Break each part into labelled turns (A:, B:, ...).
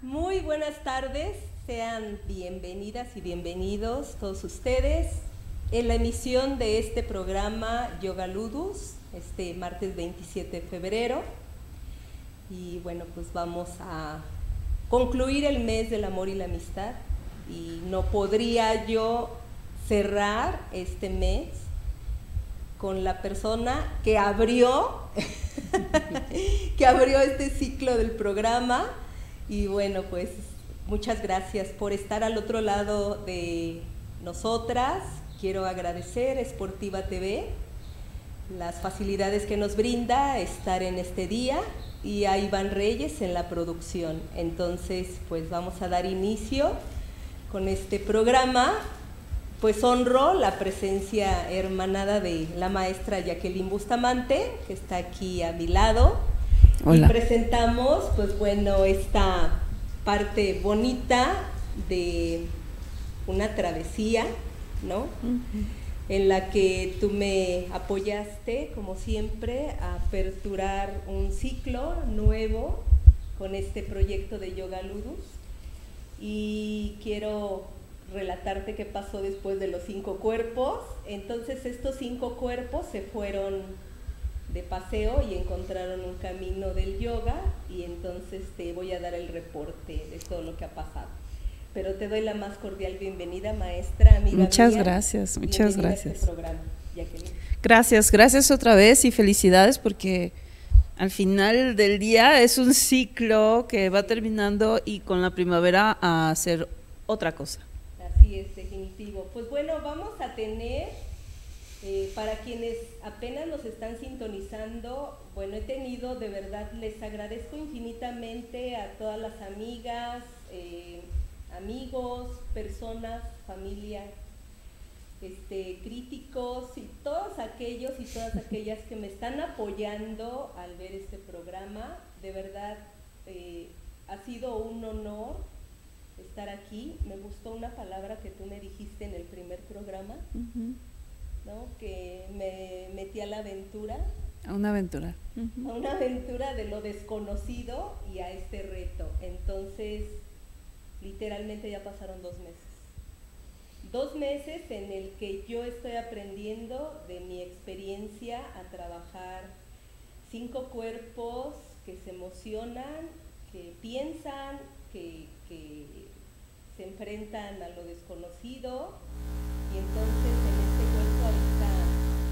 A: Muy buenas tardes, sean bienvenidas y bienvenidos todos ustedes en la emisión de este programa Yoga Ludus, este martes 27 de febrero. Y bueno, pues vamos a concluir el mes del amor y la amistad, y no podría yo cerrar este mes con la persona que abrió este ciclo del programa. Y bueno, pues muchas gracias por estar al otro lado de nosotras. Quiero agradecer a Sportiva TV las facilidades que nos brinda estar en este día, y a Iván Reyes en la producción. Entonces, pues vamos a dar inicio con este programa. Pues honro la presencia hermanada de la maestra Jacqueline Bustamante, que está aquí a mi lado. Hola. Y presentamos, pues bueno, esta parte bonita de una travesía, ¿no? En la que tú me apoyaste, como siempre, a aperturar un ciclo nuevo con este proyecto de Yoga Ludus. Y quiero relatarte qué pasó después de los 5 cuerpos. Entonces estos 5 cuerpos se fueron de paseo y encontraron un camino del yoga, y entonces te voy a dar el reporte de todo lo que ha pasado. Pero te doy la más cordial bienvenida, maestra, amiga mía.
B: Muchas gracias.
A: A este programa, Jacqueline.
B: Gracias otra vez y felicidades, porque al final del día es un ciclo que va terminando, y con la primavera a hacer otra cosa.
A: Así es, definitivo. Pues bueno, vamos a tener, para quienes apenas nos están sintonizando, bueno, he tenido, de verdad, les agradezco infinitamente a todas las amigas, amigos, personas, familia, críticos y todos aquellos y todas aquellas que me están apoyando al ver este programa. De verdad, ha sido un honor estar aquí. Me gustó una palabra que tú me dijiste en el primer programa, ¿no? Que me metí a la aventura.
B: A una aventura.
A: A una aventura de lo desconocido y a este reto. Entonces, literalmente ya pasaron 2 meses. 2 meses en el que yo estoy aprendiendo de mi experiencia a trabajar 5 cuerpos que se emocionan, que piensan, que se enfrentan a lo desconocido. Y entonces en este cuerpo habita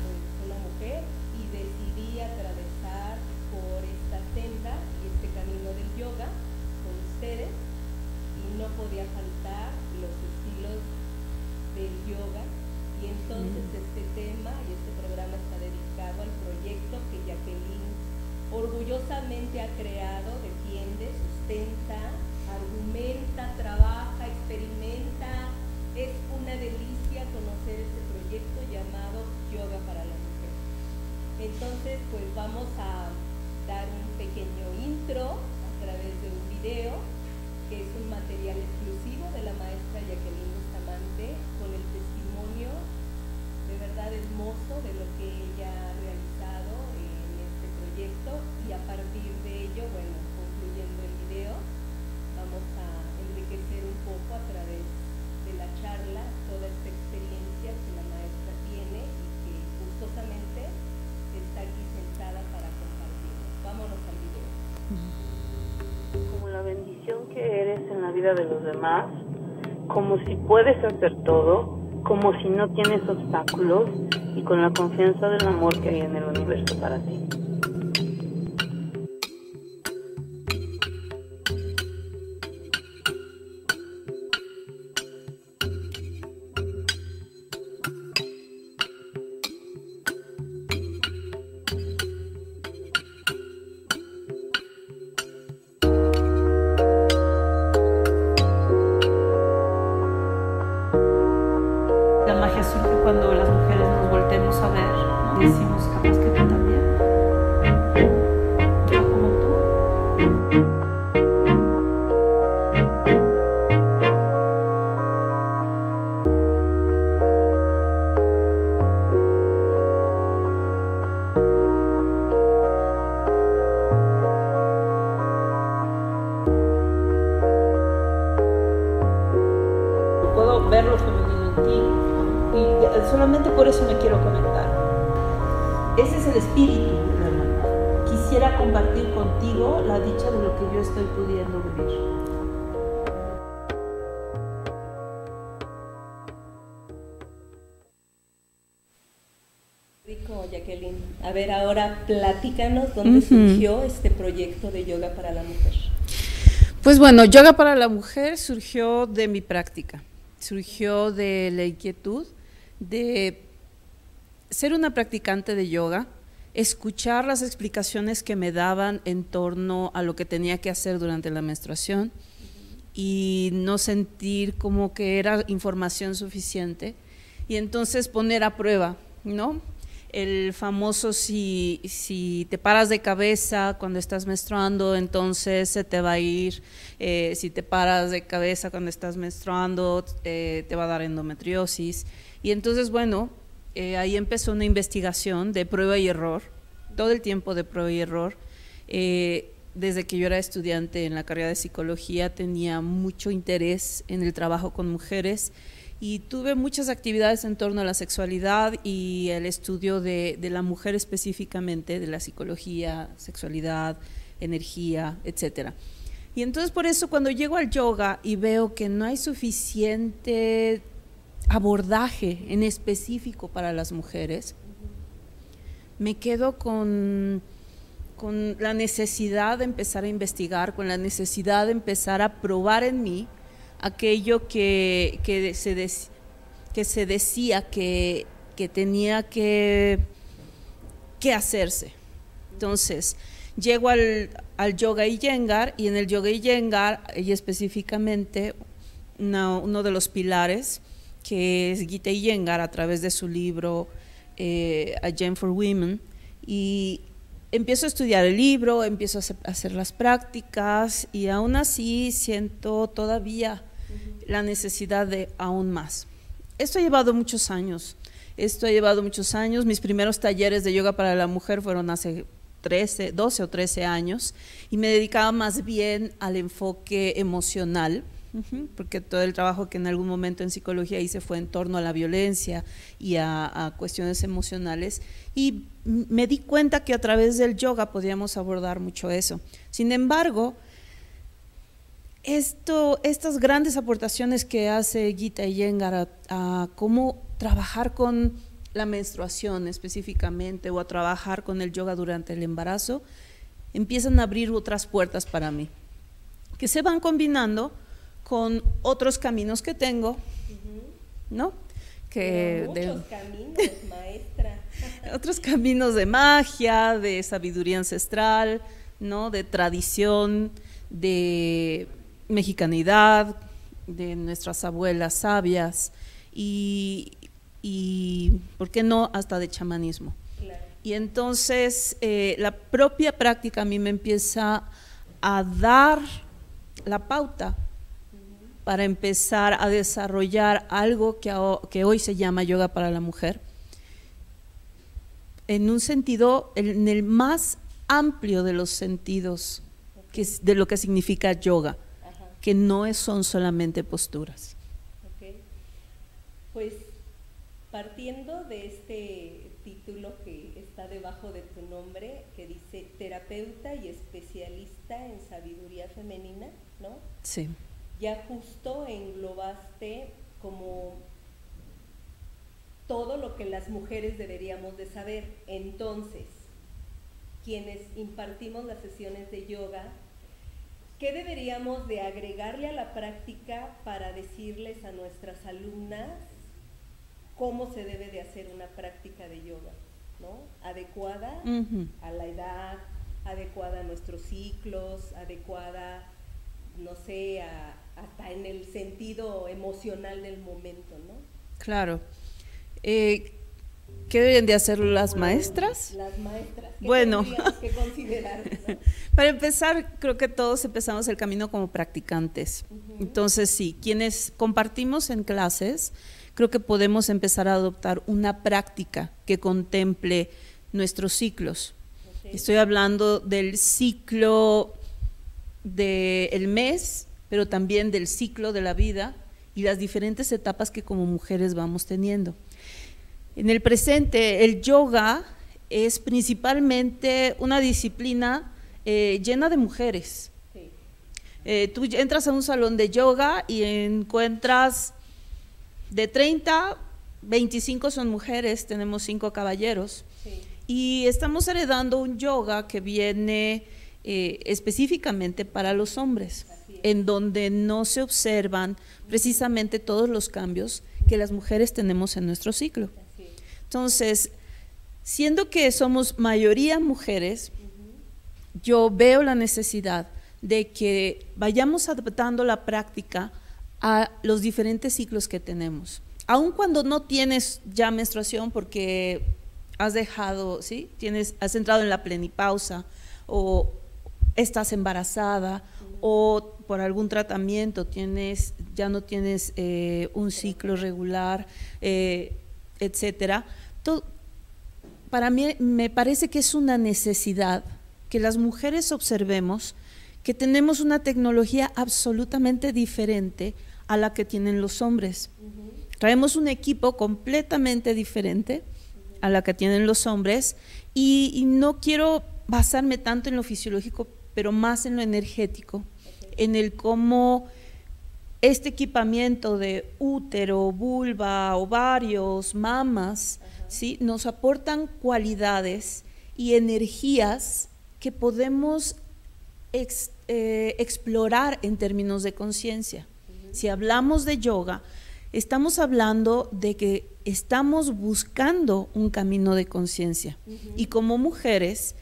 A: pues una mujer, y decidí atravesar por esta senda y este camino del yoga con ustedes, y no podía faltar los estilos del yoga. Y entonces este tema y este programa está dedicado al proyecto que Jacqueline orgullosamente ha creado, defiende, sustenta, argumenta, trabaja, experimenta. Es una delicia conocer este proyecto llamado Yoga para la Mujer. Entonces, pues vamos a dar un pequeño intro a través de un video, que es un material exclusivo de la maestra Jacqueline Bustamante, con el testimonio de verdad hermoso de lo que ella ha realizado en este proyecto. Y a partir de ello, bueno, concluyendo el video, vamos a enriquecer un poco a través de la charla toda esta experiencia que la maestra tiene y que gustosamente está aquí sentada para compartirnos. Vámonos al video.
C: Como la bendición que eres en la vida de los demás, como si puedes hacer todo, como si no tienes obstáculos, y con la confianza del amor que hay en el universo para ti.
B: surge cuando las mujeres nos volteemos a ver, ¿no? Y decimos, capaz que tú también, yo como tú. Puedo ver lo femenino en ti y solamente por eso me quiero conectar. Ese es el espíritu, hermano. Quisiera compartir contigo la dicha de lo que yo estoy pudiendo vivir.
A: Rico, Jacqueline. A ver, ahora platícanos dónde surgió este proyecto de yoga para la mujer.
B: Pues bueno, yoga para la mujer surgió de mi práctica. Surgió de la inquietud de ser una practicante de yoga, escuchar las explicaciones que me daban en torno a lo que tenía que hacer durante la menstruación y no sentir como que era información suficiente y entonces poner a prueba, ¿no? El famoso si te paras de cabeza cuando estás menstruando, entonces se te va a ir, si te paras de cabeza cuando estás menstruando, te va a dar endometriosis. Y entonces, bueno, ahí empezó una investigación de prueba y error, todo el tiempo de prueba y error. Desde que yo era estudiante en la carrera de psicología tenía mucho interés en el trabajo con mujeres y tuve muchas actividades en torno a la sexualidad y el estudio de la mujer específicamente, de la psicología, sexualidad, energía, etcétera. Y entonces por eso cuando llego al yoga y veo que no hay suficiente abordaje en específico para las mujeres, me quedo con la necesidad de empezar a investigar, con la necesidad de empezar a probar en mí aquello que se decía que tenía que hacerse. Entonces, llego al Yoga Iyengar y en el Yoga Iyengar, y específicamente uno de los pilares, que es Gita Iyengar, a través de su libro A Gem for Women, y empiezo a estudiar el libro, empiezo a hacer las prácticas y aún así siento todavía la necesidad de aún más. Esto ha llevado muchos años, mis primeros talleres de yoga para la mujer fueron hace 12 o 13 años y me dedicaba más bien al enfoque emocional, porque todo el trabajo que en algún momento en psicología hice fue en torno a la violencia y a cuestiones emocionales y me di cuenta que a través del yoga podíamos abordar mucho eso. Sin embargo, estas grandes aportaciones que hace Gita Iyengar a cómo trabajar con la menstruación específicamente o a trabajar con el yoga durante el embarazo, empiezan a abrir otras puertas para mí, que se van combinando con otros caminos que tengo, ¿no?
A: Muchos caminos, maestra.
B: Otros caminos de magia, de sabiduría ancestral, ¿no? De tradición, de mexicanidad, de nuestras abuelas sabias y ¿por qué no? Hasta de chamanismo.
A: Claro.
B: Y entonces la propia práctica a mí me empieza a dar la pauta para empezar a desarrollar algo que hoy se llama yoga para la mujer, en un sentido, en el más amplio de los sentidos, de lo que significa yoga, que no son solamente posturas.
A: Okay. Pues partiendo de este título que está debajo de tu nombre, que dice terapeuta y especialista en sabiduría femenina, ¿no?
B: Sí.
A: Ya justo englobaste como todo lo que las mujeres deberíamos de saber. Entonces, quienes impartimos las sesiones de yoga, ¿qué deberíamos de agregarle a la práctica para decirles a nuestras alumnas cómo se debe de hacer una práctica de yoga, ¿no? Adecuada a la edad, adecuada a nuestros ciclos, adecuada, no sé, hasta en el sentido emocional del momento, ¿no?
B: Claro. ¿Qué deberían de hacer las maestras?
A: Las maestras, ¿qué
B: bueno,
A: tendríamos que considerar, ¿no?
B: Para empezar, creo que todos empezamos el camino como practicantes. Entonces, sí, quienes compartimos en clases, creo que podemos empezar a adoptar una práctica que contemple nuestros ciclos. Estoy hablando del ciclo del mes, pero también del ciclo de la vida y las diferentes etapas que como mujeres vamos teniendo. En el presente, el yoga es principalmente una disciplina llena de mujeres. Sí. Tú entras a un salón de yoga y encuentras de 30, 25 son mujeres, tenemos 5 caballeros. Sí. Y estamos heredando un yoga que viene específicamente para los hombres, en donde no se observan precisamente todos los cambios que las mujeres tenemos en nuestro ciclo. Entonces, siendo que somos mayoría mujeres, yo veo la necesidad de que vayamos adaptando la práctica a los diferentes ciclos que tenemos. Aun cuando no tienes ya menstruación porque has dejado, ¿sí? Has entrado en la plenipausa o estás embarazada o por algún tratamiento ya no tienes un ciclo regular, etcétera. Para mí me parece que es una necesidad que las mujeres observemos que tenemos una tecnología absolutamente diferente a la que tienen los hombres. Traemos un equipo completamente diferente a la que tienen los hombres y no quiero basarme tanto en lo fisiológico, pero más en lo energético, en el cómo este equipamiento de útero, vulva, ovarios, mamas, ¿sí? Nos aportan cualidades y energías que podemos explorar en términos de conciencia. Si hablamos de yoga, estamos hablando de que estamos buscando un camino de conciencia. Y como mujeres,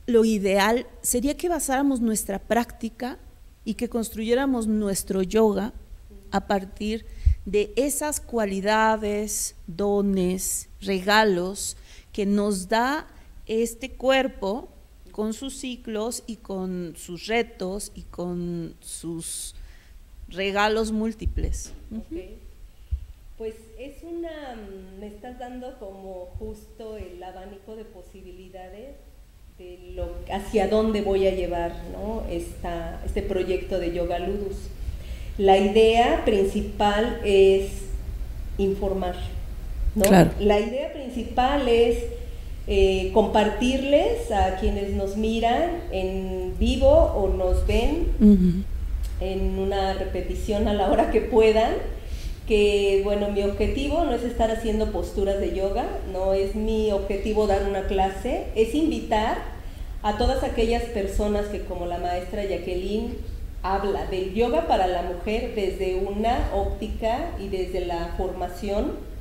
B: lo ideal sería que basáramos nuestra práctica y que construyéramos nuestro yoga a partir de esas cualidades, dones, regalos que nos da este cuerpo con sus ciclos y con sus retos y con sus regalos múltiples.
A: Okay. Pues me estás dando como justo el abanico de posibilidades de hacia dónde voy a llevar, ¿no? este proyecto de Yoga Ludus. La idea principal es informar, ¿no? Claro. La idea principal es compartirles a quienes nos miran en vivo o nos ven en una repetición a la hora que puedan, que bueno, mi objetivo no es estar haciendo posturas de yoga, no es mi objetivo dar una clase, es invitar a todas aquellas personas que, como la maestra Jacqueline, habla del yoga para la mujer desde una óptica y desde la formación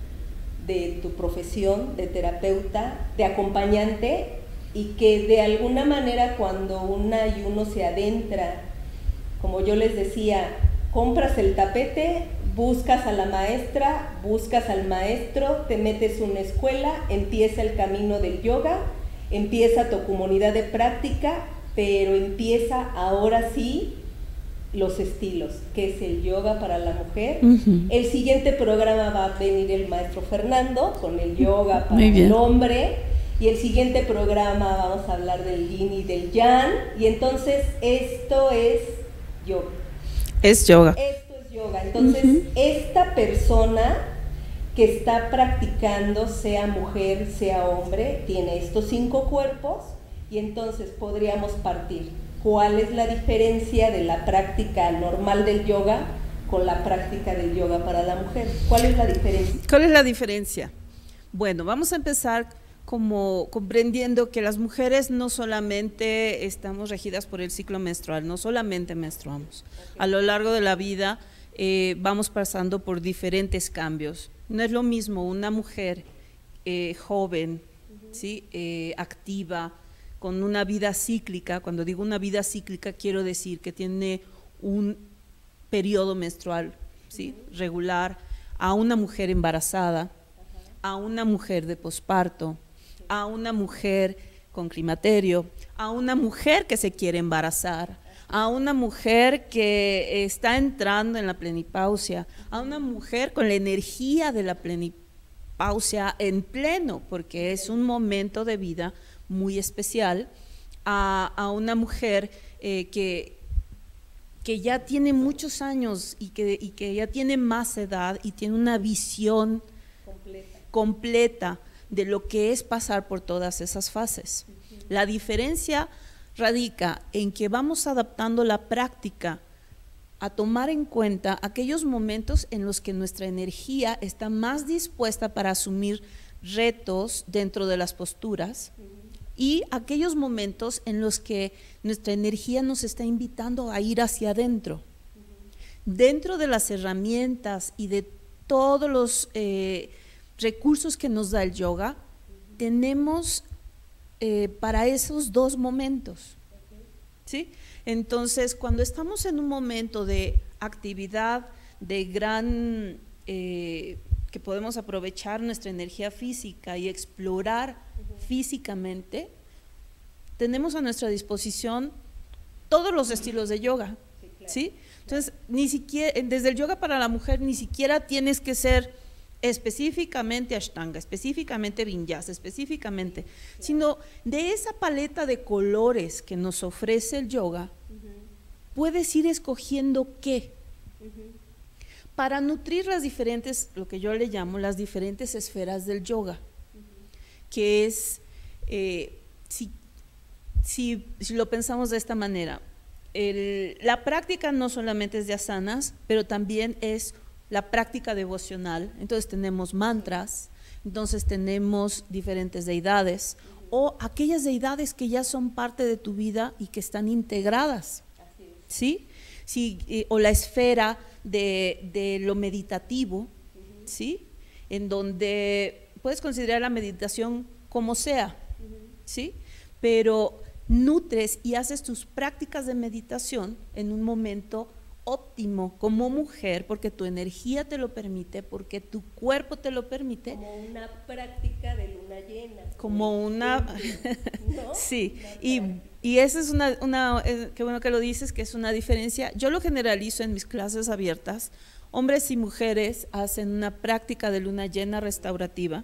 A: de tu profesión de terapeuta, de acompañante, y que de alguna manera cuando una y uno se adentra, como yo les decía, compras el tapete, buscas a la maestra, buscas al maestro, te metes a una escuela, empieza el camino del yoga, empieza tu comunidad de práctica, pero empieza ahora sí los estilos, que es el yoga para la mujer. El siguiente programa va a venir el maestro Fernando con el yoga para el hombre, y el siguiente programa vamos a hablar del yin y del yang, y entonces esto es yoga.
B: Es yoga.
A: Esto es yoga. Entonces, esta persona que está practicando, sea mujer, sea hombre, tiene estos 5 cuerpos, y entonces podríamos partir. ¿Cuál es la diferencia de la práctica normal del yoga con la práctica del yoga para la mujer? ¿Cuál es la diferencia?
B: ¿Cuál es la diferencia? Bueno, vamos a empezar como comprendiendo que las mujeres no solamente estamos regidas por el ciclo menstrual, no solamente menstruamos. A lo largo de la vida vamos pasando por diferentes cambios. No es lo mismo una mujer joven, ¿sí? Activa, con una vida cíclica. Cuando digo una vida cíclica quiero decir que tiene un periodo menstrual, ¿sí? Regular, a una mujer embarazada, a una mujer de posparto, a una mujer con climaterio, a una mujer que se quiere embarazar, a una mujer que está entrando en la plenipausia, a una mujer con la energía de la plenipausia en pleno, porque es un momento de vida muy especial, a una mujer que ya tiene muchos años y que ya tiene más edad y tiene una visión completa de lo que es pasar por todas esas fases. La diferencia radica en que vamos adaptando la práctica a tomar en cuenta aquellos momentos en los que nuestra energía está más dispuesta para asumir retos dentro de las posturas y aquellos momentos en los que nuestra energía nos está invitando a ir hacia adentro. Dentro de las herramientas y de todos los recursos que nos da el yoga, tenemos para esos dos momentos, ¿sí? Entonces, cuando estamos en un momento de actividad, de gran, que podemos aprovechar nuestra energía física y explorar físicamente, tenemos a nuestra disposición todos los estilos de yoga, ¿sí? Entonces, ni siquiera, desde el yoga para la mujer, ni siquiera tienes que ser específicamente Ashtanga, específicamente Vinyasa, específicamente, sino de esa paleta de colores que nos ofrece el yoga, puedes ir escogiendo qué, para nutrir las diferentes, lo que yo le llamo las diferentes esferas del yoga, que es, si lo pensamos de esta manera, la práctica no solamente es de asanas, pero también es la práctica devocional. Entonces tenemos mantras, entonces tenemos diferentes deidades o aquellas deidades que ya son parte de tu vida y que están integradas, ¿sí? Sí, o la esfera de lo meditativo, ¿sí? En donde puedes considerar la meditación como sea, ¿sí? Pero nutres y haces tus prácticas de meditación en un momento óptimo como mujer, porque tu energía te lo permite, porque tu cuerpo te lo permite.
A: Como una práctica de luna llena.
B: Como una,
A: ¿no?
B: Sí, y esa es qué bueno que lo dices, que es una diferencia. Yo lo generalizo en mis clases abiertas. Hombres y mujeres hacen una práctica de luna llena restaurativa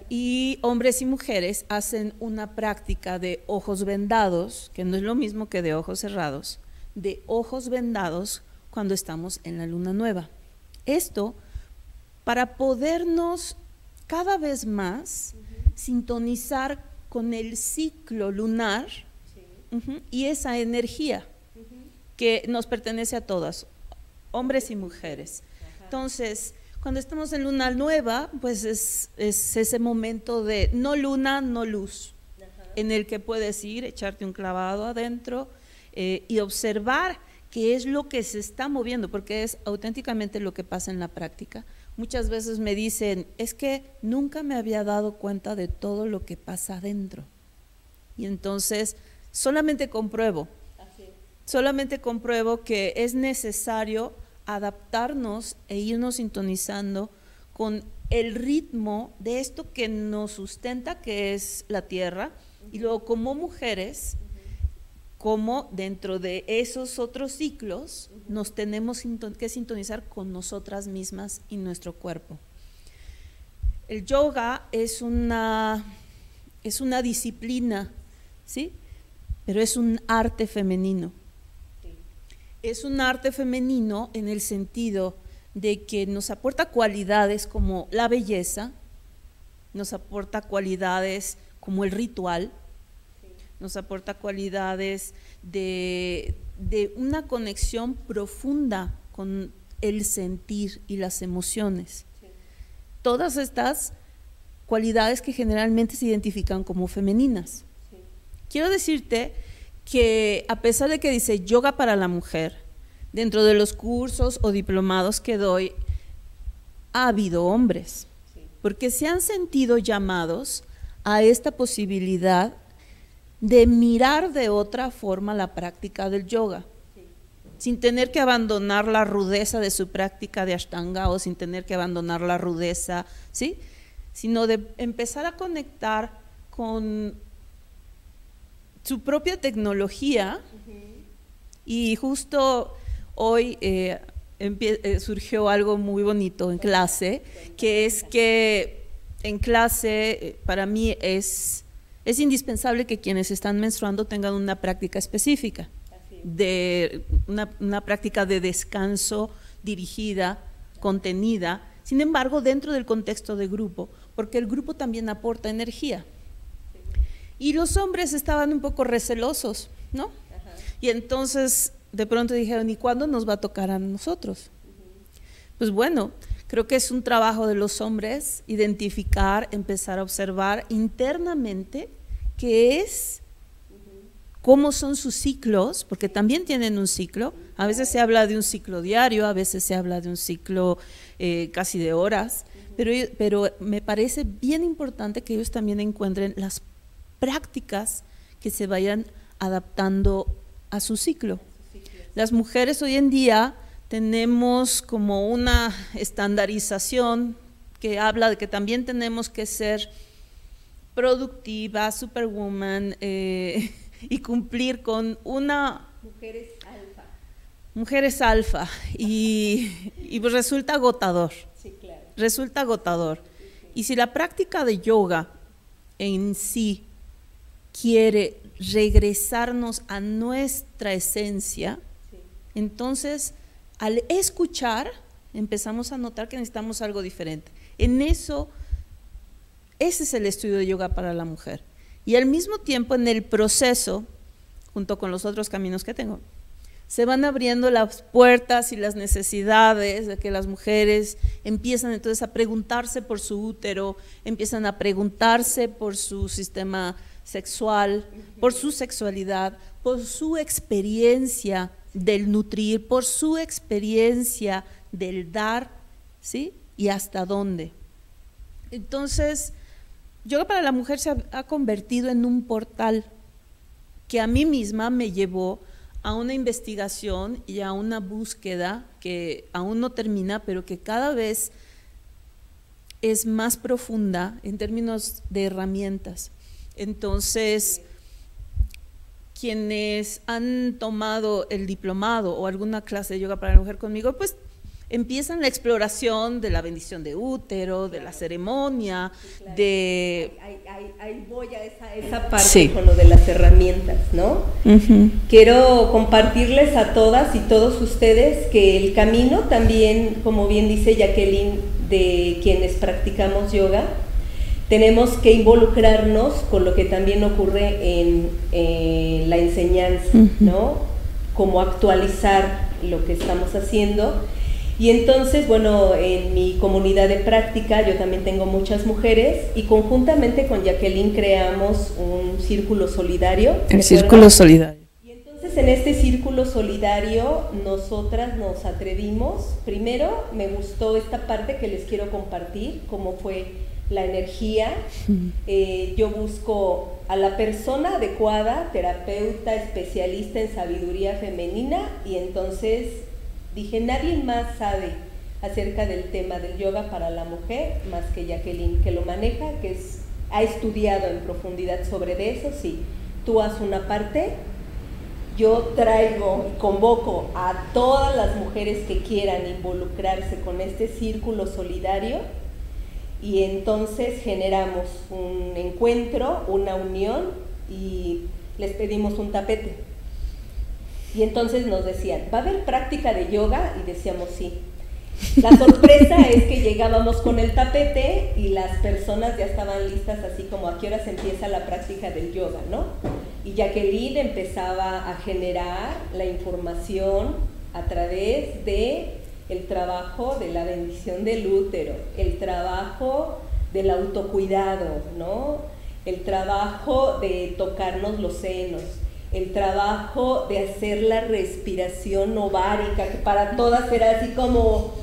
B: y hombres y mujeres hacen una práctica de ojos vendados, que no es lo mismo que de ojos cerrados, de ojos vendados cuando estamos en la luna nueva. Esto para podernos cada vez más sintonizar con el ciclo lunar y esa energía que nos pertenece a todas, hombres y mujeres. Entonces, cuando estamos en luna nueva, pues es ese momento de no luna, no luz, en el que puedes ir, echarte un clavado adentro, y observar qué es lo que se está moviendo, porque es auténticamente lo que pasa en la práctica. Muchas veces me dicen, es que nunca me había dado cuenta de todo lo que pasa adentro. Y entonces solamente compruebo que es necesario adaptarnos e irnos sintonizando con el ritmo de esto que nos sustenta, que es la tierra, y luego como mujeres, como dentro de esos otros ciclos nos tenemos que sintonizar con nosotras mismas y nuestro cuerpo. El yoga es una disciplina, ¿sí? Pero es un arte femenino. Es un arte femenino en el sentido de que nos aporta cualidades como la belleza, nos aporta cualidades como el ritual, nos aporta cualidades de una conexión profunda con el sentir y las emociones. Todas estas cualidades que generalmente se identifican como femeninas. Quiero decirte que a pesar de que dice yoga para la mujer, dentro de los cursos o diplomados que doy, ha habido hombres, porque se han sentido llamados a esta posibilidad de mirar de otra forma la práctica del yoga, sin tener que abandonar la rudeza de su práctica de Ashtanga o sin tener que abandonar la rudeza, ¿sí? Sino de empezar a conectar con su propia tecnología. Y justo hoy surgió algo muy bonito en clase, que es que en clase para mí es indispensable que quienes están menstruando tengan una práctica específica, de una práctica de descanso dirigida, contenida, sin embargo dentro del contexto de grupo, porque el grupo también aporta energía. Y los hombres estaban un poco recelosos, ¿no? Y entonces de pronto dijeron, ¿y cuándo nos va a tocar a nosotros? Pues bueno, creo que es un trabajo de los hombres identificar, empezar a observar internamente qué es, cómo son sus ciclos, porque también tienen un ciclo. A veces se habla de un ciclo diario, a veces se habla de un ciclo casi de horas, pero me parece bien importante que ellos también encuentren las prácticas que se vayan adaptando a su ciclo. Las mujeres hoy en día tenemos como una estandarización que habla de que también tenemos que ser productivas, superwoman, y cumplir con una… Mujeres alfa. Y pues resulta agotador.
A: Sí, claro.
B: Resulta agotador. Y si la práctica de yoga en sí quiere regresarnos a nuestra esencia, entonces al escuchar empezamos a notar que necesitamos algo diferente. En eso, ese es el estudio de yoga para la mujer. Y al mismo tiempo en el proceso, junto con los otros caminos que tengo, se van abriendo las puertas y las necesidades de que las mujeres empiezan entonces a preguntarse por su útero, empiezan a preguntarse por su sistema sexual, por su sexualidad, por su experiencia del nutrir, por su experiencia del dar, ¿sí? Y hasta dónde. Entonces, yoga para la mujer se ha convertido en un portal que a mí misma me llevó a una investigación y a una búsqueda que aún no termina, pero que cada vez es más profunda en términos de herramientas. Entonces, quienes han tomado el diplomado o alguna clase de yoga para la mujer conmigo, pues empiezan la exploración de la bendición de útero, de la ceremonia, de…
A: Ahí voy a esa parte con lo de las herramientas, ¿no? Quiero compartirles a todas y todos ustedes que el camino también, como bien dice Jacqueline, de quienes practicamos yoga, tenemos que involucrarnos con lo que también ocurre en la enseñanza, ¿no? Como actualizar lo que estamos haciendo. Y entonces, bueno, en mi comunidad de práctica yo también tengo muchas mujeres y conjuntamente con Jacqueline creamos un círculo solidario.
B: El círculo solidario.
A: Y entonces en este círculo solidario nosotras nos atrevimos, primero me gustó esta parte que les quiero compartir, cómo fue la energía. Yo busco a la persona adecuada, terapeuta, especialista en sabiduría femenina, y entonces dije, nadie más sabe acerca del tema del yoga para la mujer más que Jacqueline, que lo maneja, que ha estudiado en profundidad sobre eso. Sí, tú haz una parte, yo traigo y convoco a todas las mujeres que quieran involucrarse con este círculo solidario, y entonces generamos un encuentro, una unión, y les pedimos un tapete. Y entonces nos decían, ¿va a haber práctica de yoga? Y decíamos sí. La sorpresa es que llegábamos con el tapete y las personas ya estaban listas, así como a qué hora se empieza la práctica del yoga, ¿no? Y Jacqueline empezaba a generar la información a través de el trabajo de la bendición del útero, el trabajo del autocuidado, ¿no? El trabajo de tocarnos los senos, el trabajo de hacer la respiración ovárica, que para todas era así como,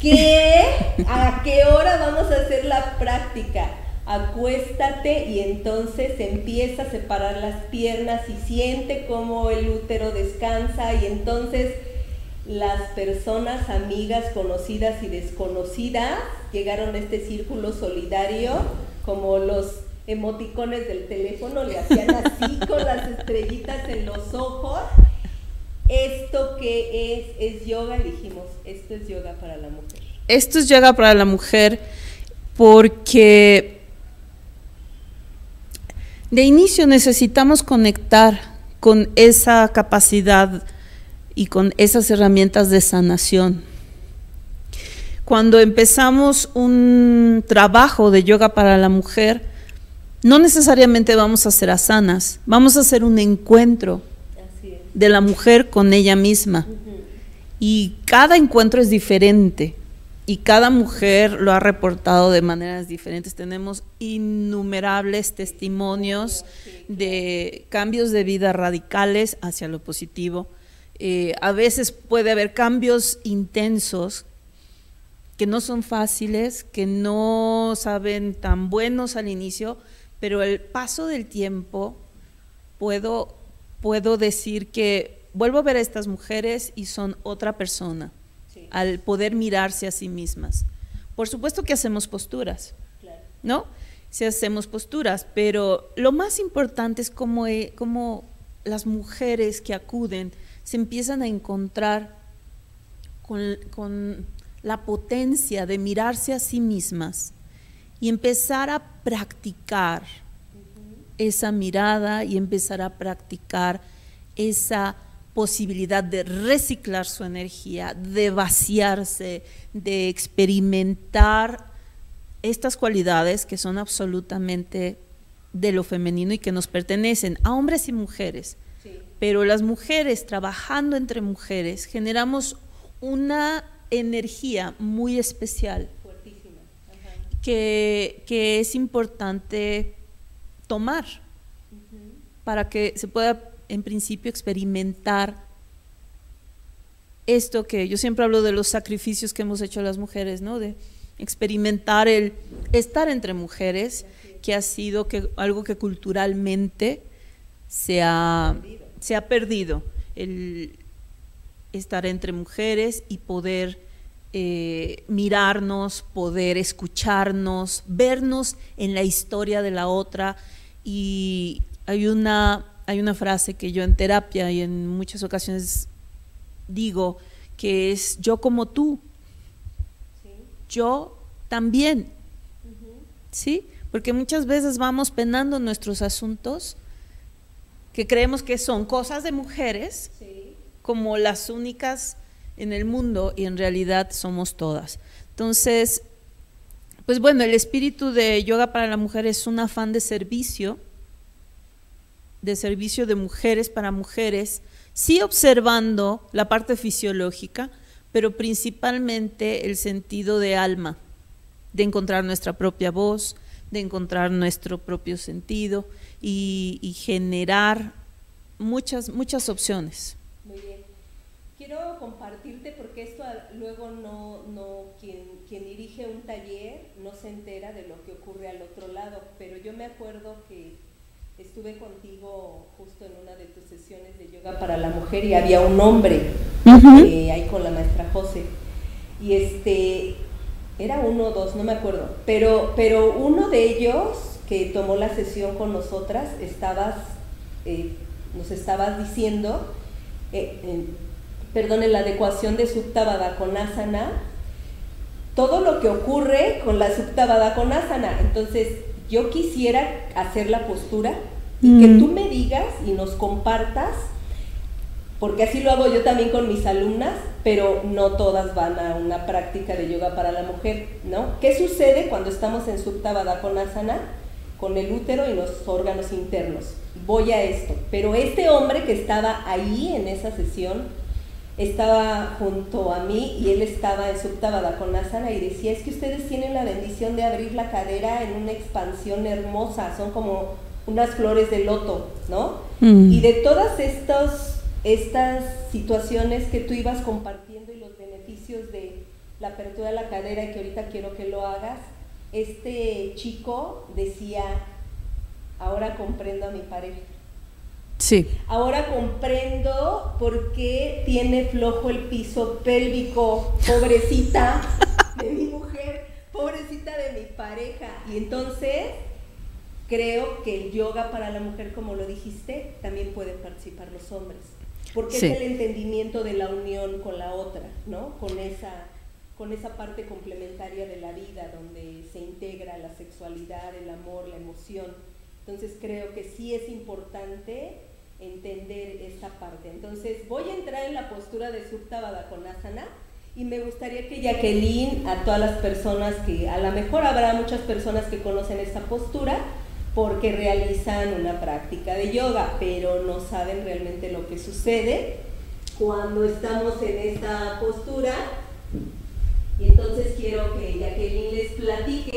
A: ¿qué? ¿A qué hora vamos a hacer la práctica? Acuéstate y entonces empieza a separar las piernas y siente cómo el útero descansa, y entonces las personas, amigas, conocidas y desconocidas llegaron a este círculo solidario, como los emoticones del teléfono, le hacían así con las estrellitas en los ojos. ¿Esto qué es yoga? Dijimos, esto es yoga para la mujer.
B: Esto es yoga para la mujer porque de inicio necesitamos conectar con esa capacidad y con esas herramientas de sanación. Cuando empezamos un trabajo de yoga para la mujer, no necesariamente vamos a hacer asanas, vamos a hacer un encuentro de la mujer con ella misma. Y cada encuentro es diferente y cada mujer lo ha reportado de maneras diferentes. Tenemos innumerables testimonios de cambios de vida radicales hacia lo positivo. A veces puede haber cambios intensos que no son fáciles, que no saben tan buenos al inicio, pero el paso del tiempo puedo decir que vuelvo a ver a estas mujeres y son otra persona, sí, al poder mirarse a sí mismas. Por supuesto que hacemos posturas, claro, ¿no? Sí hacemos posturas, pero lo más importante es cómo las mujeres que acuden se empiezan a encontrar con la potencia de mirarse a sí mismas y empezar a practicar esa mirada y empezar a practicar esa posibilidad de reciclar su energía, de vaciarse, de experimentar estas cualidades que son absolutamente de lo femenino y que nos pertenecen a hombres y mujeres. Sí. Pero las mujeres, trabajando entre mujeres, generamos una energía muy especial, fuertísima, que es importante tomar para que se pueda en principio experimentar esto que yo siempre hablo de los sacrificios que hemos hecho las mujeres, ¿no? De experimentar el estar entre mujeres, que ha sido algo que culturalmente se ha perdido, el estar entre mujeres y poder mirarnos, poder escucharnos, vernos en la historia de la otra. Y hay una frase que yo en terapia y en muchas ocasiones digo, que es yo como tú, ¿sí? Yo también, ¿sí? Porque muchas veces vamos penando nuestros asuntos que creemos que son cosas de mujeres, sí, como las únicas en el mundo, y en realidad somos todas. Entonces, pues bueno, el espíritu de yoga para la mujer es un afán de servicio de mujeres para mujeres, sí observando la parte fisiológica, pero principalmente el sentido de alma, de encontrar nuestra propia voz, de encontrar nuestro propio sentido y generar muchas opciones.
A: Muy bien. Quiero compartirte, porque esto luego quien dirige un taller no se entera de lo que ocurre al otro lado, pero yo me acuerdo que estuve contigo justo en una de tus sesiones de yoga para la mujer y había un hombre ahí con la maestra José, y era uno o dos, no me acuerdo, pero uno de ellos que tomó la sesión con nosotras nos estabas diciendo en la adecuación de Supta Baddha Konasana, todo lo que ocurre con la Supta Baddha Konasana. Entonces yo quisiera hacer la postura y que tú me digas y nos compartas, porque así lo hago yo también con mis alumnas, pero no todas van a una práctica de yoga para la mujer, ¿no? ¿Qué sucede cuando estamos en Supta Baddha Konasana con el útero y los órganos internos? Voy a esto, pero este hombre que estaba ahí en esa sesión estaba junto a mí y él estaba en Supta Baddha Konasana y decía, es que ustedes tienen la bendición de abrir la cadera en una expansión hermosa, son como unas flores de loto, ¿no? Y de todas estas situaciones que tú ibas compartiendo y los beneficios de la apertura de la cadera, y que ahorita quiero que lo hagas, este chico decía, ahora comprendo a mi pareja.
B: Sí.
A: Ahora comprendo por qué tiene flojo el piso pélvico, pobrecita de mi mujer, pobrecita de mi pareja. Y entonces creo que el yoga para la mujer, como lo dijiste, también pueden participar los hombres, porque
B: sí.
A: es el entendimiento de la unión con la otra, ¿no? Con esa parte complementaria de la vida, donde se integra la sexualidad, el amor, la emoción. Entonces creo que sí es importante entender esta parte. Entonces voy a entrar en la postura de Supta Baddha Konasana y me gustaría que Jacqueline, a todas las personas que, a lo mejor habrá muchas personas que conocen esta postura porque realizan una práctica de yoga, pero no saben realmente lo que sucede cuando estamos en esta postura. Y entonces quiero que Jacqueline les platique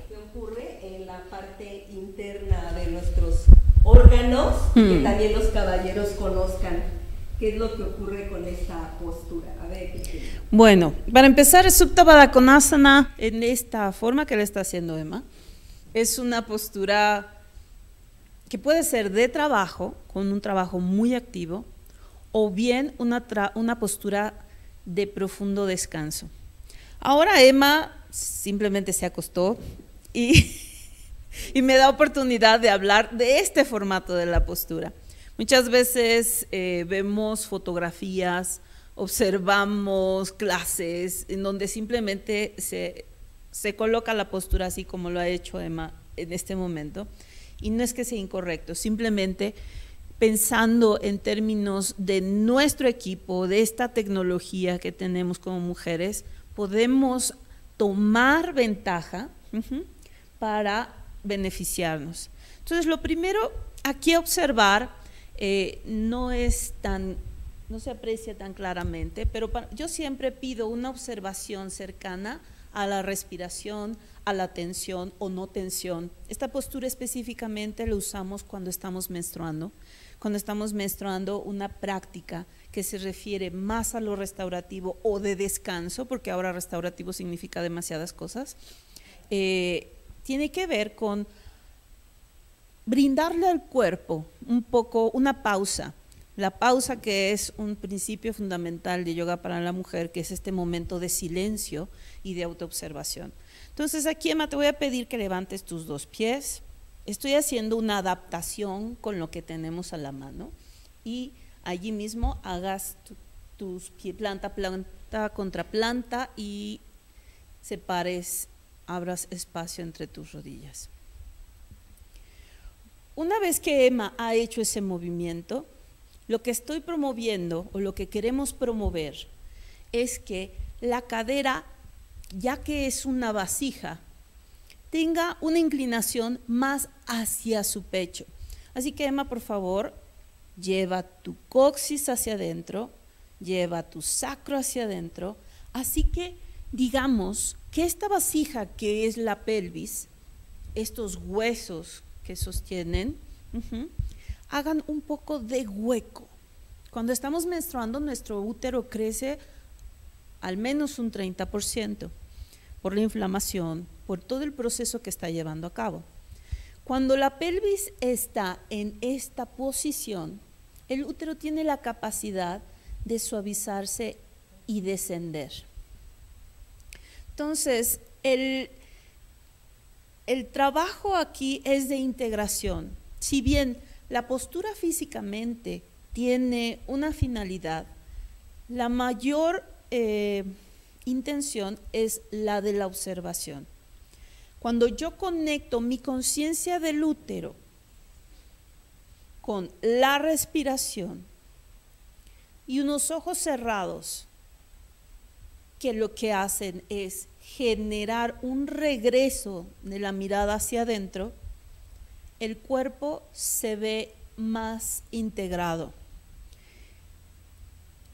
A: qué ocurre en la parte interna de nuestros órganos, que también los caballeros conozcan qué es lo que ocurre con esta postura. A ver,
B: bueno, para empezar, Supta Baddha Konasana, en esta forma que le está haciendo Emma, es una postura que puede ser de trabajo, con un trabajo muy activo, o bien una postura de profundo descanso. Ahora Emma simplemente se acostó y me da oportunidad de hablar de este formato de la postura. Muchas veces vemos fotografías, observamos clases en donde simplemente se coloca la postura así como lo ha hecho Emma en este momento, y no es que sea incorrecto, simplemente pensando en términos de nuestro equipo, de esta tecnología que tenemos como mujeres, podemos tomar ventaja para beneficiarnos. Entonces, lo primero aquí a observar no se aprecia tan claramente, pero yo siempre pido una observación cercana a la respiración, a la tensión o no tensión. Esta postura específicamente la usamos cuando estamos menstruando. Cuando estamos menstruando, una práctica que se refiere más a lo restaurativo o de descanso, porque ahora restaurativo significa demasiadas cosas, tiene que ver con brindarle al cuerpo un poco una pausa. La pausa, que es un principio fundamental de yoga para la mujer, que es este momento de silencio y de autoobservación. Entonces aquí, Emma, te voy a pedir que levantes tus dos pies. Estoy haciendo una adaptación con lo que tenemos a la mano y allí mismo hagas tus pies planta contra planta y separes, abras espacio entre tus rodillas. Una vez que Emma ha hecho ese movimiento, lo que estoy promoviendo o lo que queremos promover es que la cadera, ya que es una vasija, tenga una inclinación más hacia su pecho. Así que, Emma, por favor, lleva tu coxis hacia adentro, lleva tu sacro hacia adentro, así que digamos que esta vasija que es la pelvis, estos huesos que sostienen, hagan un poco de hueco. Cuando estamos menstruando, nuestro útero crece al menos un 30% por la inflamación, por todo el proceso que está llevando a cabo. Cuando la pelvis está en esta posición, el útero tiene la capacidad de suavizarse y descender. Entonces, el trabajo aquí es de integración. Si bien la postura físicamente tiene una finalidad, la mayor intención es la de la observación. Cuando yo conecto mi conciencia del útero con la respiración y unos ojos cerrados, que lo que hacen es generar un regreso de la mirada hacia adentro, el cuerpo se ve más integrado.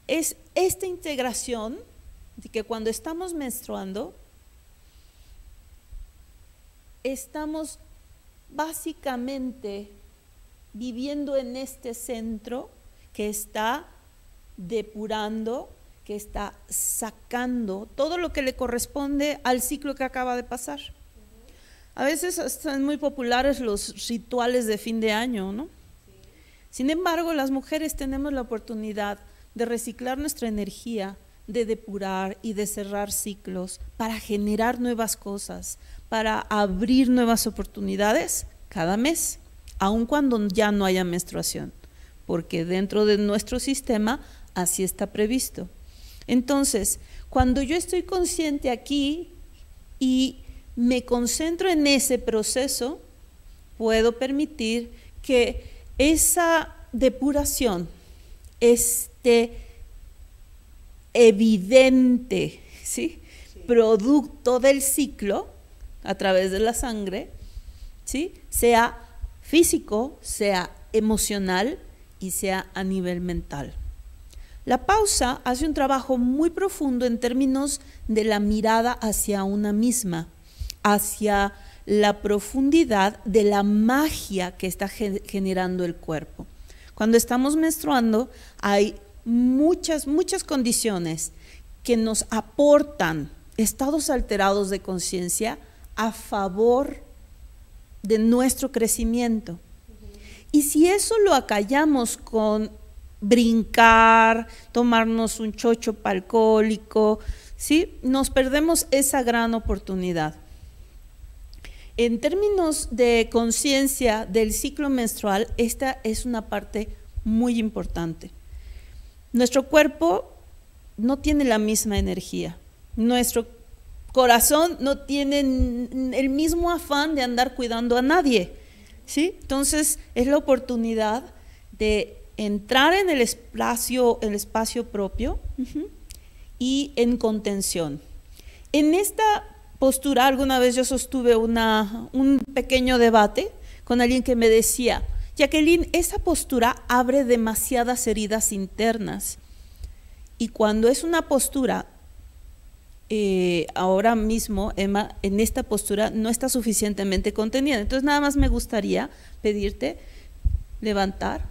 B: Es esta integración de que cuando estamos menstruando, estamos básicamente viviendo en este centro que está depurando, que está sacando todo lo que le corresponde al ciclo que acaba de pasar. A veces son muy populares los rituales de fin de año, ¿no? Sin embargo, las mujeres tenemos la oportunidad de reciclar nuestra energía, de depurar y de cerrar ciclos para generar nuevas cosas, para abrir nuevas oportunidades cada mes, aun cuando ya no haya menstruación, porque dentro de nuestro sistema así está previsto. Entonces, cuando yo estoy consciente aquí y me concentro en ese proceso, puedo permitir que esa depuración esté evidente, ¿sí? Producto del ciclo a través de la sangre, ¿sí? Sea físico, sea emocional y sea a nivel mental. La pausa hace un trabajo muy profundo en términos de la mirada hacia una misma, hacia la profundidad de la magia que está generando el cuerpo. Cuando estamos menstruando hay muchas condiciones que nos aportan estados alterados de conciencia a favor de nuestro crecimiento. Y si eso lo acallamos con brincar, tomarnos un chochopo alcohólico, ¿sí? Nos perdemos esa gran oportunidad. En términos de conciencia del ciclo menstrual, esta es una parte muy importante. Nuestro cuerpo no tiene la misma energía, nuestro corazón no tiene el mismo afán de andar cuidando a nadie, ¿sí? Entonces es la oportunidad de entrar en el espacio propio y en contención. En esta postura, alguna vez yo sostuve un pequeño debate con alguien que me decía: Jacqueline, esa postura abre demasiadas heridas internas, y cuando es una postura, ahora mismo, Emma, en esta postura no está suficientemente contenida. Entonces nada más me gustaría pedirte levantar.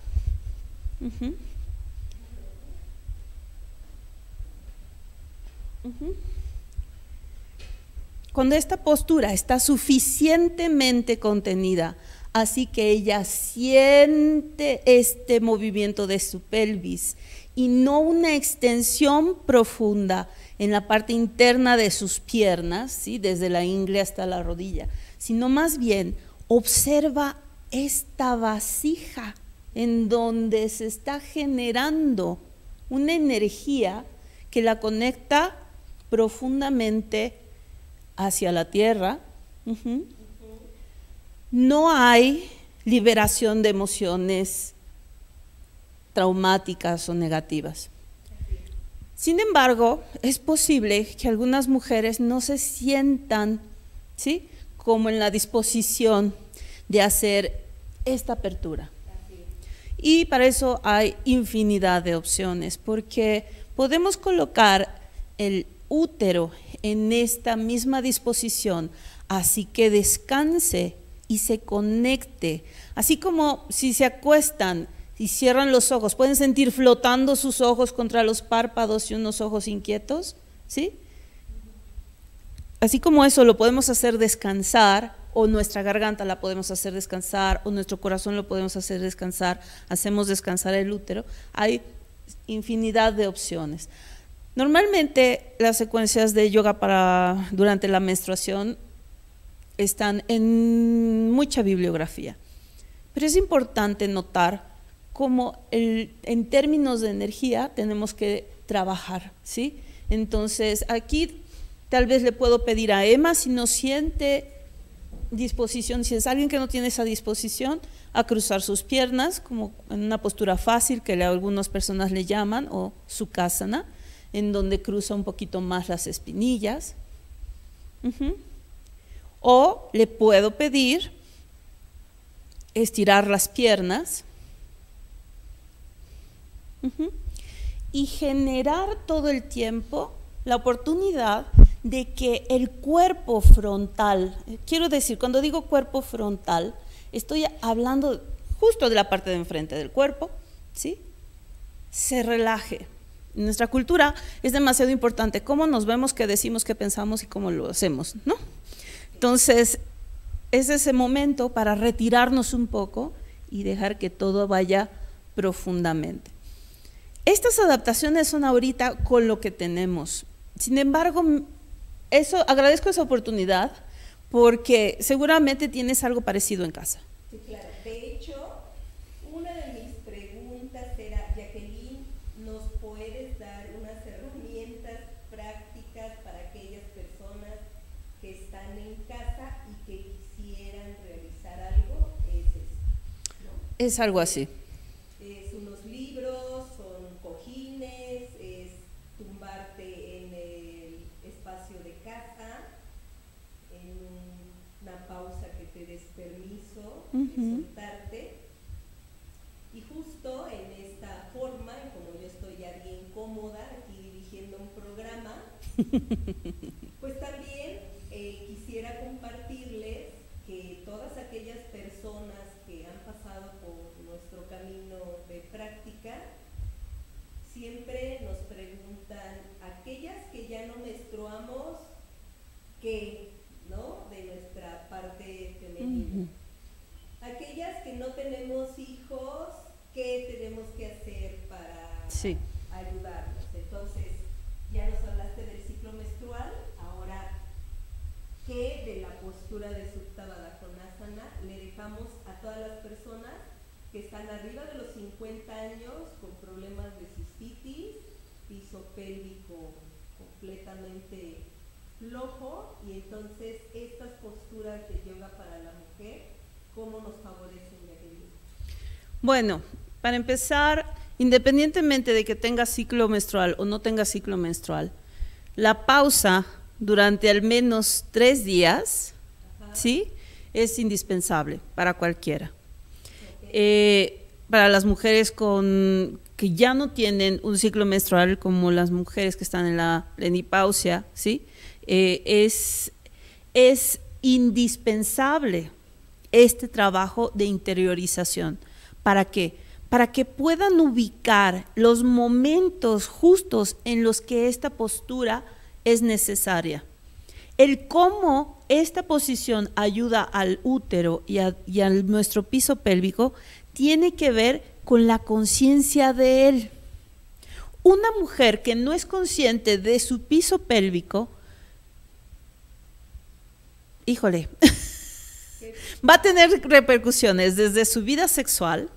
B: Cuando esta postura está suficientemente contenida, así que ella siente este movimiento de su pelvis y no una extensión profunda en la parte interna de sus piernas, ¿sí? Desde la ingle hasta la rodilla, sino más bien observa esta vasija en donde se está generando una energía que la conecta profundamente hacia la tierra. No hay liberación de emociones traumáticas o negativas. Sin embargo, es posible que algunas mujeres no se sientan, ¿sí?, como en la disposición de hacer esta apertura. Y para eso hay infinidad de opciones, porque podemos colocar el útero en esta misma disposición, así que descanse y se conecte, así como si se acuestan y cierran los ojos, pueden sentir flotando sus ojos contra los párpados y unos ojos inquietos, ¿sí? Así como eso lo podemos hacer descansar, o nuestra garganta la podemos hacer descansar, o nuestro corazón lo podemos hacer descansar, hacemos descansar el útero, hay infinidad de opciones. Normalmente las secuencias de yoga durante la menstruación están en mucha bibliografía, pero es importante notar cómo en términos de energía tenemos que trabajar, ¿sí? Entonces aquí tal vez le puedo pedir a Emma, si no siente disposición, si es alguien que no tiene esa disposición, a cruzar sus piernas como en una postura fácil que algunas personas le llaman, o sukhasana, en donde cruza un poquito más las espinillas. O le puedo pedir estirar las piernas y generar todo el tiempo la oportunidad de que el cuerpo frontal, quiero decir, cuando digo cuerpo frontal, estoy hablando justo de la parte de enfrente del cuerpo, ¿sí?, se relaje. En nuestra cultura es demasiado importante cómo nos vemos, qué decimos, qué pensamos y cómo lo hacemos, ¿no? Entonces, es ese momento para retirarnos un poco y dejar que todo vaya profundamente. Estas adaptaciones son ahorita con lo que tenemos. Sin embargo, agradezco esa oportunidad porque seguramente tienes algo parecido en casa.
A: Sí, claro. De hecho, una de mis preguntas era, Jacqueline, ¿nos puedes dar unas herramientas prácticas para aquellas personas que están en casa y que quisieran realizar algo? Es esto, ¿no?
B: Es algo así.
A: Es unos libros, son cojines, es tumbarte en el espacio de casa, en una pausa que te des permiso de soltarte. Y justo en esta forma, y como yo estoy ya bien cómoda aquí dirigiendo un programa, pues también quisiera compartirles que todas aquellas personas que han pasado por nuestro camino de práctica siempre nos preguntan, aquellas que ya no menstruamos, ¿qué? ¿No? De nuestra parte femenina. Aquellas que no tenemos hijos, ¿qué tenemos que hacer para ayudarnos? Entonces, ya nos hablaste del ciclo menstrual, ahora, ¿qué de la postura de Supta Baddha Konasana le dejamos a todas las personas que están arriba de los 50 años con problemas de cistitis, piso pélvico completamente flojo, y entonces estas posturas de yoga para la mujer, ¿cómo nos favorecen, Jacqueline?
B: Bueno, para empezar, independientemente de que tengas ciclo menstrual o no tengas ciclo menstrual, la pausa durante al menos 3 días, ¿sí?, es indispensable para cualquiera. Para las mujeres que ya no tienen un ciclo menstrual, como las mujeres que están en la menopausia, ¿sí?, es indispensable este trabajo de interiorización. ¿Para qué? Para que puedan ubicar los momentos justos en los que esta postura es necesaria. El cómo esta posición ayuda al útero y a nuestro piso pélvico tiene que ver con la conciencia de él. Una mujer que no es consciente de su piso pélvico, híjole, va a tener repercusiones desde su vida sexual,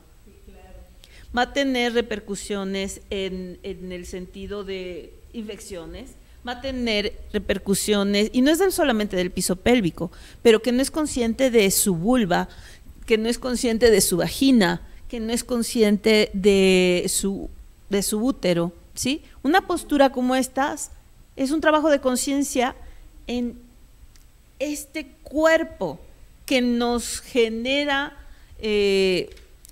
B: va a tener repercusiones en el sentido de infecciones, va a tener repercusiones, y no es solamente del piso pélvico, pero que no es consciente de su vulva, que no es consciente de su vagina, que no es consciente de su útero, ¿sí? Una postura como estas es un trabajo de conciencia en este cuerpo que nos genera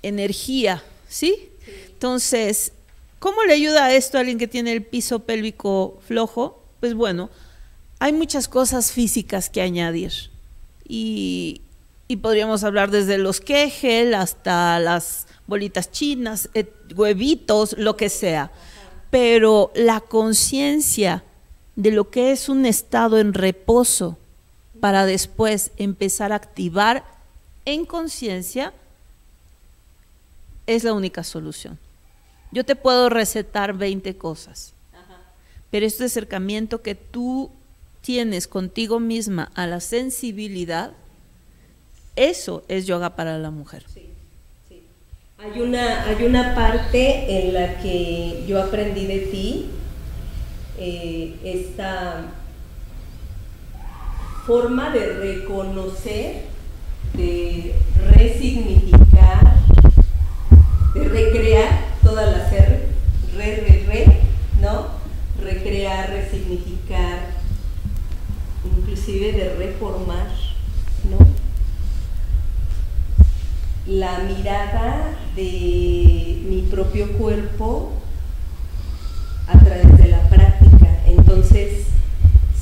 B: energía, ¿sí? Entonces, ¿cómo le ayuda a esto a alguien que tiene el piso pélvico flojo? Pues bueno, hay muchas cosas físicas que añadir y podríamos hablar desde los Kegel hasta las bolitas chinas, huevitos, lo que sea, pero la conciencia de lo que es un estado en reposo para después empezar a activar en conciencia es la única solución. Yo te puedo recetar 20 cosas, pero este acercamiento que tú tienes contigo misma a la sensibilidad, eso es yoga para la mujer.
A: Sí, sí. Hay una parte en la que yo aprendí de ti, esta forma de reconocer, de resignificar, de recrear todas las ¿no? Recrear, resignificar, inclusive de reformar, ¿no? La mirada de mi propio cuerpo a través de la práctica. Entonces,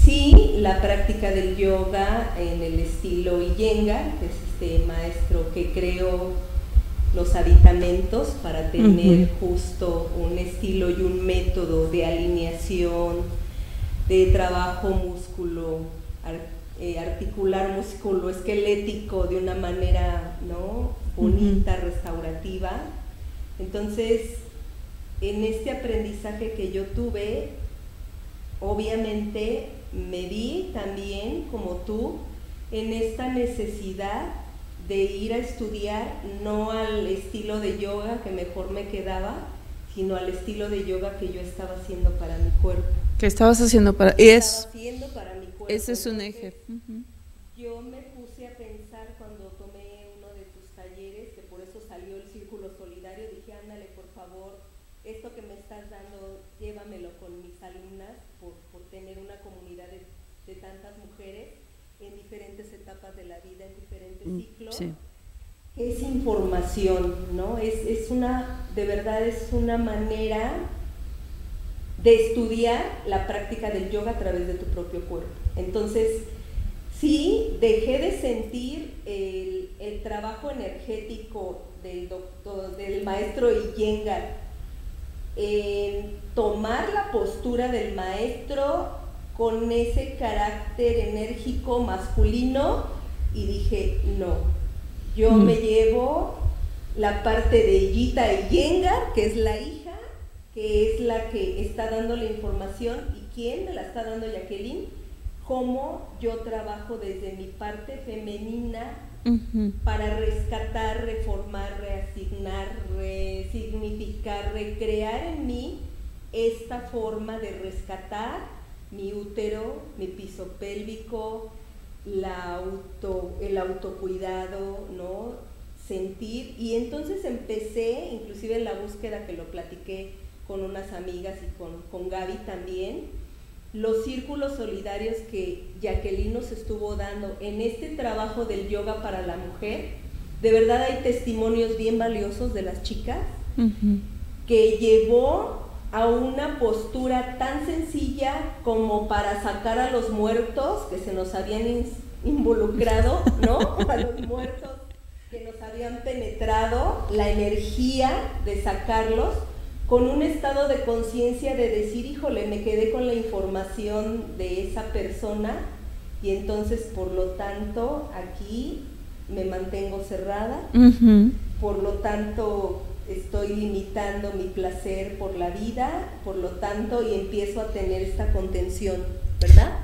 A: sí, la práctica del yoga en el estilo Iyengar, que es este maestro que creó los aditamentos para tener justo un estilo y un método de alineación, de trabajo músculo, articular músculo esquelético de una manera, ¿no?, bonita, restaurativa. Entonces, en este aprendizaje que yo tuve, obviamente me vi también, como tú, en esta necesidad de ir a estudiar, no al estilo de yoga que mejor me quedaba, sino al estilo de yoga que yo estaba haciendo para mi cuerpo.
B: ¿Qué estabas haciendo para
A: mi cuerpo?
B: Ese es un
A: eje.
B: eje.
A: Yo me puse a pensar cuando tomé uno de tus talleres, que por eso salió el Círculo Solidario, dije, ándale, por favor, esto que me estás dando, llévamelo con mis alumnas, por tener una comunidad de tantas mujeres en diferentes etapas de la vida, en diferentes ciclos.
B: Sí.
A: Es información, ¿no? Es una, de verdad es una manera de estudiar la práctica del yoga a través de tu propio cuerpo. Entonces, sí, dejé de sentir el trabajo energético del maestro Iyengar, en tomar la postura del maestro con ese carácter enérgico masculino, y dije, no, yo me llevo la parte de Gita Iyengar, que es la hija, que es la que está dando la información, y quién me la está dando, Jacqueline, cómo yo trabajo desde mi parte femenina para rescatar, reformar, reasignar, resignificar, recrear en mí esta forma de rescatar mi útero, mi piso pélvico, el autocuidado, ¿no? Sentir. Y entonces empecé, inclusive en la búsqueda que lo platiqué con unas amigas y con Gaby también, los círculos solidarios que Jacqueline nos estuvo dando en este trabajo del yoga para la mujer. De verdad hay testimonios bien valiosos de las chicas que llevó a una postura tan sencilla como para sacar a los muertos que se nos habían involucrado, ¿no? A los muertos que nos habían penetrado, la energía de sacarlos, con un estado de conciencia de decir, híjole, me quedé con la información de esa persona, y entonces por lo tanto aquí me mantengo cerrada, por lo tanto estoy limitando mi placer por la vida, por lo tanto, y empiezo a tener esta contención, ¿verdad?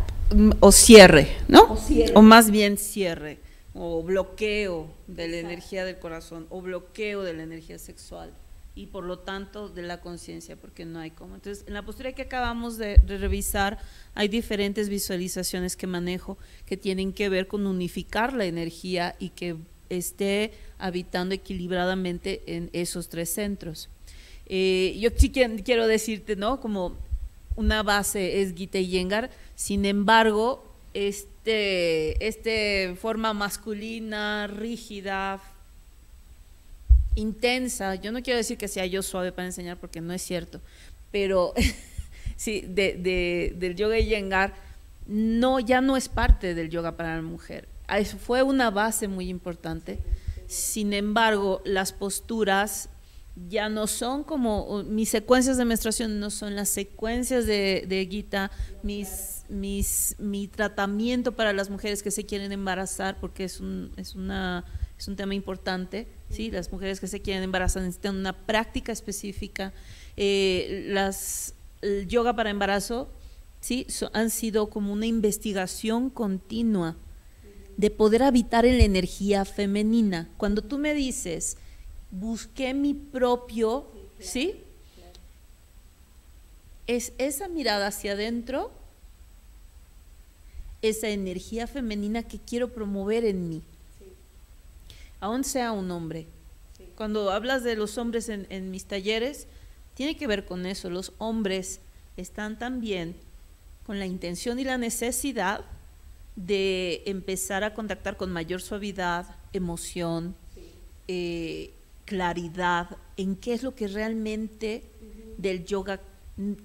B: O cierre, ¿no?
A: O cierre.
B: O más bien cierre, o bloqueo de la energía del corazón, o bloqueo de la energía sexual, y por lo tanto de la conciencia, porque no hay cómo. Entonces, en la postura que acabamos de revisar, hay diferentes visualizaciones que manejo que tienen que ver con unificar la energía y que esté habitando equilibradamente en esos tres centros. Yo sí quiero decirte, ¿no? Como una base es Gita Iyengar, sin embargo, forma masculina, rígida, intensa, yo no quiero decir que sea yo suave para enseñar porque no es cierto, pero sí, del yoga Iyengar ya no es parte del yoga para la mujer. Eso fue una base muy importante. Sin embargo, las posturas ya no son como mis secuencias de menstruación, no son las secuencias de Gita, mi tratamiento para las mujeres que se quieren embarazar, porque es un tema importante, ¿sí? Las mujeres que se quieren embarazar necesitan una práctica específica. El yoga para embarazo, ¿sí? Han sido como una investigación continua de poder habitar en la energía femenina. Cuando tú me dices, busqué mi propio, ¿sí? Es esa mirada hacia adentro, esa energía femenina que quiero promover en mí, aún sea un hombre. Cuando hablas de los hombres en mis talleres, tiene que ver con eso. Los hombres están también con la intención y la necesidad de empezar a contactar con mayor suavidad, emoción, claridad, en qué es lo que realmente del yoga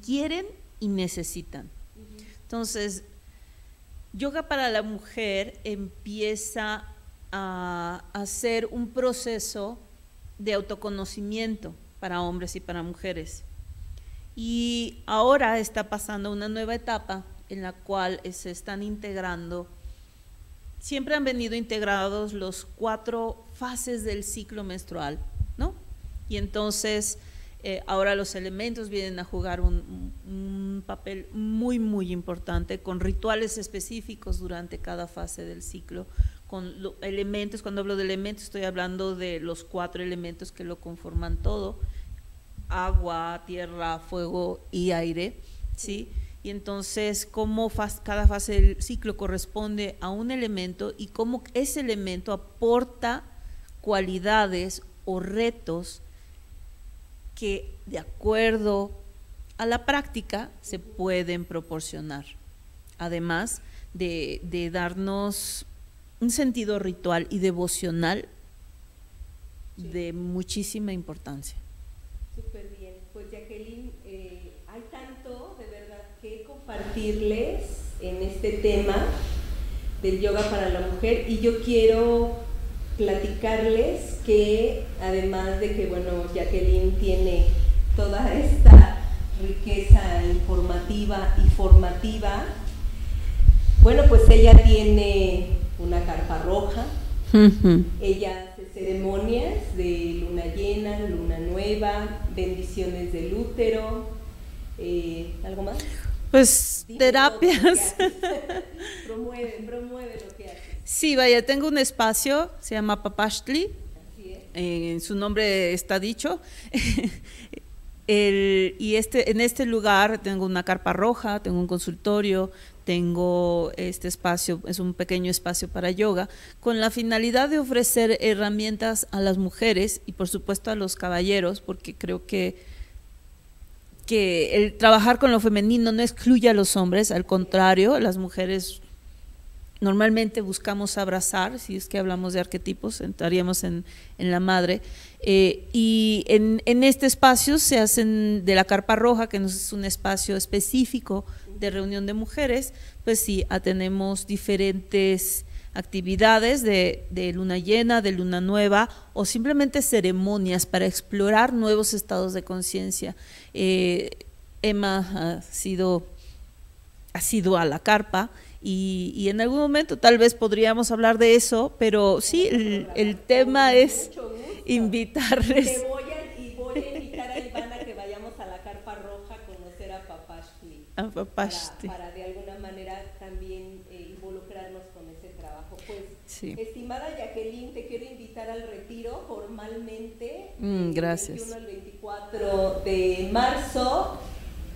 B: quieren y necesitan. Entonces, yoga para la mujer empieza a hacer un proceso de autoconocimiento para hombres y para mujeres. Y ahora está pasando una nueva etapa en la cual se están integrando, siempre han venido integrados los 4 fases del ciclo menstrual, ¿no? Y entonces ahora los elementos vienen a jugar un papel muy, muy importante, con rituales específicos durante cada fase del ciclo, con elementos. Cuando hablo de elementos estoy hablando de los 4 elementos que lo conforman todo: agua, tierra, fuego y aire, ¿sí? Y entonces cómo cada fase del ciclo corresponde a un elemento y cómo ese elemento aporta cualidades o retos que de acuerdo a la práctica se pueden proporcionar, además de darnos un sentido ritual y devocional de muchísima importancia.
A: Súper bien, pues Jacqueline, hay tanto de verdad que compartirles en este tema del yoga para la mujer, y yo quiero platicarles que además de que, bueno, Jacqueline tiene toda esta riqueza informativa y formativa, bueno, pues ella tiene una carpa roja, ella hace ceremonias de luna llena, luna nueva, bendiciones del útero, ¿algo más?
B: Pues dime terapias.
A: Promueve lo que hace.
B: Sí, vaya, tengo un espacio, se llama Papashtli, su nombre está dicho. En este lugar tengo una carpa roja, tengo un consultorio, tengo este espacio, es un pequeño espacio para yoga, con la finalidad de ofrecer herramientas a las mujeres y por supuesto a los caballeros, porque creo que el trabajar con lo femenino no excluye a los hombres, al contrario, las mujeres normalmente buscamos abrazar, si es que hablamos de arquetipos, entraríamos en la madre, y en este espacio se hacen de la carpa roja, que no es un espacio específico de reunión de mujeres, pues sí, tenemos diferentes actividades de luna llena, de luna nueva, o simplemente ceremonias para explorar nuevos estados de conciencia. Emma ha sido a la carpa, y en algún momento tal vez podríamos hablar de eso, pero sí, el tema es invitarles.
A: Voy a invitar a Ivana a que vayamos a la carpa roja a conocer a Papashtli. Para de alguna manera también involucrarnos con ese trabajo. Pues, sí. Estimada Jacqueline, te quiero invitar al retiro formalmente.
B: Gracias.
A: Del 21 al 24 de marzo.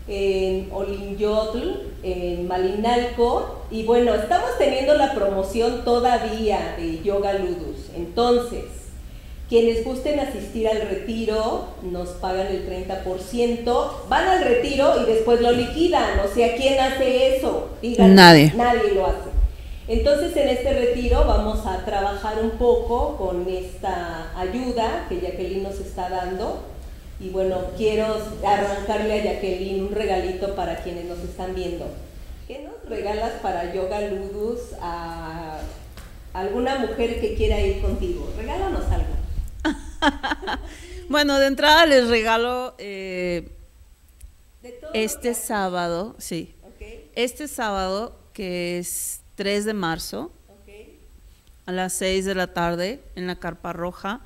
A: En Olinjotl, en Malinalco, y bueno, estamos teniendo la promoción todavía de Yoga Ludus. Entonces, quienes gusten asistir al retiro nos pagan el 30%, van al retiro y después lo liquidan. O sea, ¿quién hace eso? Díganme, nadie lo hace. Entonces, en este retiro vamos a trabajar un poco con esta ayuda que Jacqueline nos está dando. Y bueno, quiero arrancarle a Jacqueline un regalito para quienes nos están viendo. ¿Qué nos regalas para Yoga Ludus a alguna mujer que quiera ir contigo? Regálanos algo.
B: Bueno, de entrada les regalo este sábado, sí. Okay. Este sábado, que es 3 de marzo, okay, a las 6 de la tarde, en la carpa roja,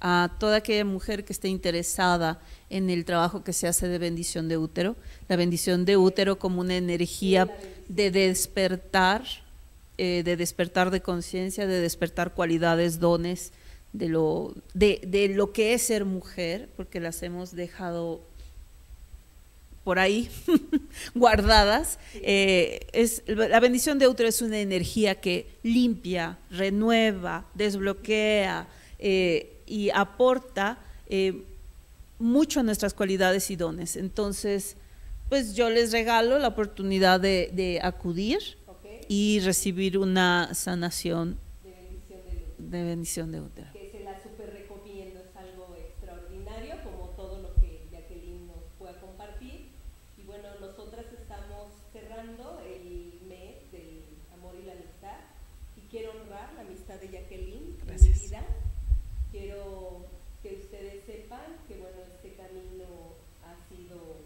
B: a toda aquella mujer que esté interesada en el trabajo que se hace de bendición de útero, la bendición de útero como una energía de despertar de conciencia, de despertar cualidades, dones, de lo que es ser mujer, porque las hemos dejado por ahí guardadas. La bendición de útero es una energía que limpia, renueva, desbloquea, y aporta mucho a nuestras cualidades y dones. Entonces, pues yo les regalo la oportunidad de acudir, okay, y recibir una sanación de bendición de útero.
A: Que se la súper recomiendo, es algo extraordinario, como todo lo que Jacqueline nos pueda compartir. Y bueno, nosotras estamos cerrando el mes del amor y la amistad, y quiero honrar la amistad de Jacqueline.
B: Gracias.
A: En mi vida. Quiero que ustedes sepan que bueno, este camino ha sido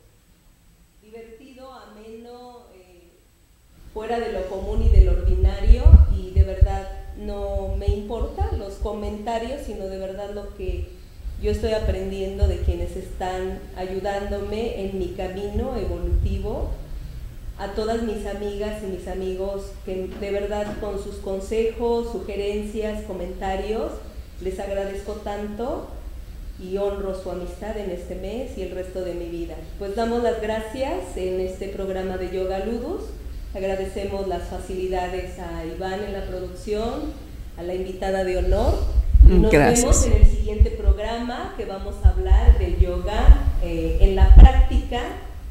A: divertido, ameno, fuera de lo común y de lo ordinario, y de verdad no me importan los comentarios, sino de verdad lo que Yo estoy aprendiendo de quienes están ayudándome en mi camino evolutivo, a todas mis amigas y mis amigos que de verdad con sus consejos, sugerencias, comentarios, les agradezco tanto y honro su amistad en este mes y el resto de mi vida. Pues damos las gracias en este programa de Yoga Ludus, agradecemos las facilidades a Iván en la producción, a la invitada de honor, y nos vemos en el siguiente programa que vamos a hablar del yoga en la práctica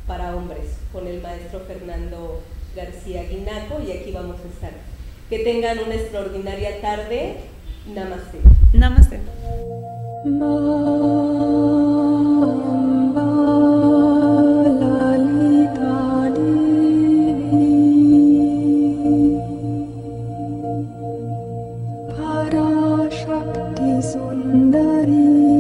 A: para hombres con el maestro Fernando García Guinaco, y aquí vamos a estar. Que tengan una extraordinaria tarde. Namaste.
B: Namaste.
D: Parashakti Sundari